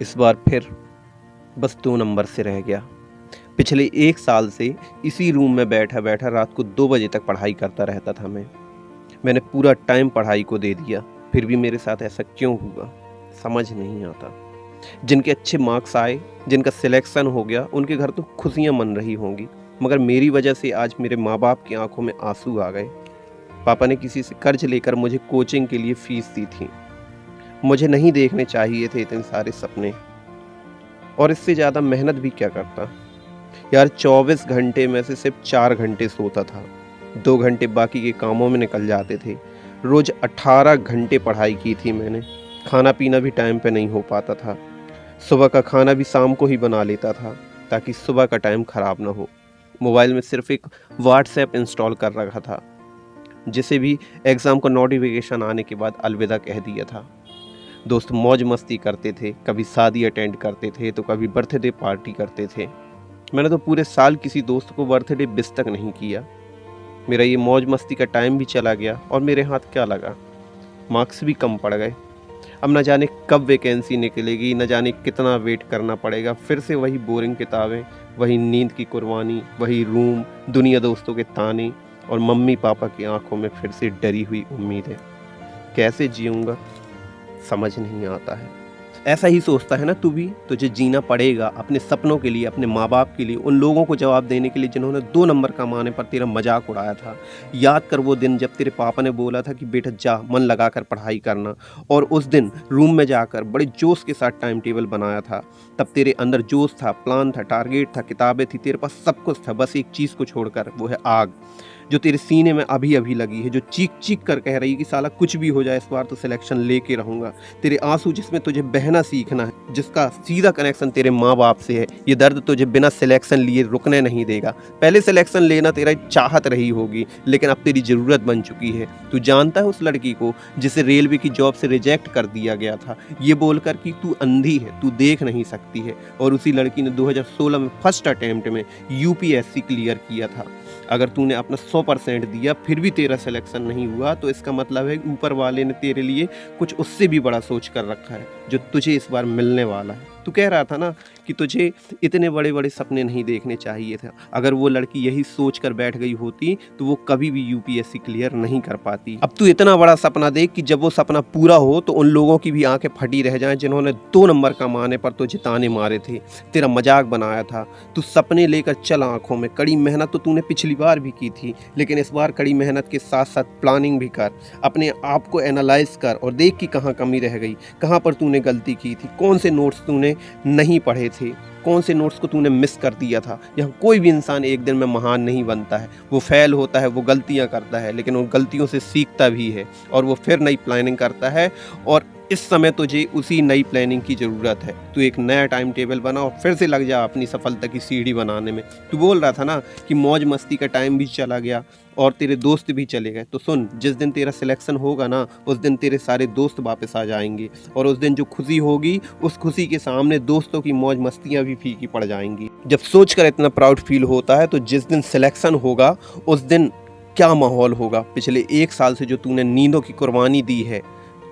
इस बार फिर बस 2 नंबर से रह गया। पिछले 1 साल से इसी रूम में बैठा-बैठा रात को 2 बजे तक पढ़ाई करता रहता था मैं। मैंने पूरा टाइम पढ़ाई को दे दिया, फिर भी मेरे साथ ऐसा क्यों हुआ? समझ नहीं आता। जिनके अच्छे मार्क्स आए, जिनका सिलेक्शन हो गया, उनके घर तो खुशियाँ मन रही होंगी, मगर मेरी वजह से आज मेरे माँ-बाप की आँखों में आँसू आ गए। पापा ने किसी से कर्ज लेकर मुझे कोचिंग के लिए फ़ीस दी थी। मुझे नहीं देखने चाहिए थे इतने सारे सपने, और इससे ज़्यादा मेहनत भी क्या करता। यार 24 घंटे में से सिर्फ 4 घंटे सोता था, 2 घंटे बाकी के कामों में निकल जाते थे। रोज़ 18 घंटे पढ़ाई की थी मैंने। खाना पीना भी टाइम पे नहीं हो पाता था। सुबह का खाना भी शाम को ही बना लेता था ताकि सुबह का टाइम ख़राब ना हो। मोबाइल में सिर्फ एक व्हाट्सएप इंस्टॉल कर रखा था, जिसे भी एग्ज़ाम का नोटिफिकेशन आने के बाद अलविदा कह दिया था। दोस्त मौज मस्ती करते थे, कभी शादी अटेंड करते थे तो कभी बर्थडे पार्टी करते थे। मैंने तो पूरे साल किसी दोस्त को बर्थडे विश तक नहीं किया। मेरा ये मौज मस्ती का टाइम भी चला गया और मेरे हाथ क्या लगा, मार्क्स भी कम पड़ गए। अब न जाने कब वैकेंसी निकलेगी, न जाने कितना वेट करना पड़ेगा। फिर से वही बोरिंग किताबें, वही नींद की कुर्बानी, वही रूम, दुनिया दोस्तों के ताने और मम्मी पापा की आंखों में फिर से डरी हुई उम्मीदें। कैसे जीऊँगा समझ नहीं आता है। ऐसा ही सोचता है ना तू भी? तुझे जीना पड़ेगा अपने सपनों के लिए, अपने माँ बाप के लिए, उन लोगों को जवाब देने के लिए जिन्होंने 2 नंबर कमाने पर तेरा मजाक उड़ाया था। याद कर वो दिन जब तेरे पापा ने बोला था कि बेटा जा मन लगाकर पढ़ाई करना, और उस दिन रूम में जाकर बड़े जोश के साथ टाइम टेबल बनाया था। तब तेरे अंदर जोश था, प्लान था, टारगेट था, किताबें थी, तेरे पास सब कुछ था, बस एक चीज़ को छोड़कर, वो है आग, जो तेरे सीने में अभी अभी लगी है, जो चीख चीख कर कह रही है कि साला कुछ भी हो जाए इस बार तो सिलेक्शन लेके रहूंगा। तेरे आंसू जिसमें तुझे बहना सीखना है, जिसका सीधा कनेक्शन तेरे माँ बाप से है। ये दर्द तुझे बिना सिलेक्शन लिए रुकने नहीं देगा। पहले सिलेक्शन लेना तेरा चाहत रही होगी, लेकिन अब तेरी ज़रूरत बन चुकी है। तू जानता है उस लड़की को जिसे रेलवे की जॉब से रिजेक्ट कर दिया गया था, ये बोलकर कि तू अंधी है, तू देख नहीं सकती है, और उसी लड़की ने 2016 में फर्स्ट अटेम्प्ट में यूपीएससी क्लियर किया था। अगर तूने अपना 100% दिया फिर भी तेरा सिलेक्शन नहीं हुआ, तो इसका मतलब है ऊपर वाले ने तेरे लिए कुछ उससे भी बड़ा सोच कर रखा है, जो तुझे इस बार मिलने वाला है। तू कह रहा था ना कि तुझे इतने बड़े बड़े सपने नहीं देखने चाहिए थे। अगर वो लड़की यही सोच कर बैठ गई होती तो वो कभी भी यूपीएससी क्लियर नहीं कर पाती। अब तू इतना बड़ा सपना देख कि जब वो सपना पूरा हो तो उन लोगों की भी आंखें फटी रह जाएं जिन्होंने 2 नंबर कमाने पर तुझे ताने मारे थे, तेरा मजाक बनाया था। तू सपने लेकर चल आंखों में। कड़ी मेहनत तो तूने पिछली बार भी की थी, लेकिन इस बार कड़ी मेहनत के साथ साथ प्लानिंग भी कर। अपने आप को एनालाइज कर और देख कि कहाँ कमी रह गई, कहाँ पर तूने गलती की थी, कौन से नोट्स तूने नहीं पढ़े थे, कौन से नोट्स को तूने मिस कर दिया था। यहाँ कोई भी इंसान एक दिन में महान नहीं बनता है। वो फेल होता है, वो गलतियाँ करता है, लेकिन उन गलतियों से सीखता भी है और वो फिर नई प्लानिंग करता है। और इस समय तुझे उसी नई प्लानिंग की ज़रूरत है। तू एक नया टाइम टेबल बना और फिर से लग जा अपनी सफलता की सीढ़ी बनाने में। तू बोल रहा था ना कि मौज मस्ती का टाइम भी चला गया और तेरे दोस्त भी चले गए, तो सुन, जिस दिन तेरा सिलेक्शन होगा ना, उस दिन तेरे सारे दोस्त वापस आ जाएंगे, और उस दिन जो खुशी होगी, उस खुशी के सामने दोस्तों की मौज मस्तियाँ भी फीकी पड़ जाएंगी। जब सोचकर इतना प्राउड फील होता है तो जिस दिन सिलेक्शन होगा उस दिन क्या माहौल होगा। पिछले 1 साल से जो तूने नींदों की कुर्बानी दी है,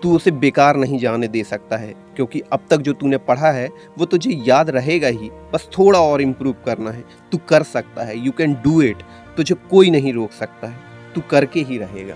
तू उसे बेकार नहीं जाने दे सकता है, क्योंकि अब तक जो तूने पढ़ा है वो तुझे याद रहेगा ही। बस थोड़ा और इम्प्रूव करना है। तू कर सकता है, यू कैन डू इट। तुझे कोई नहीं रोक सकता है, तू करके ही रहेगा।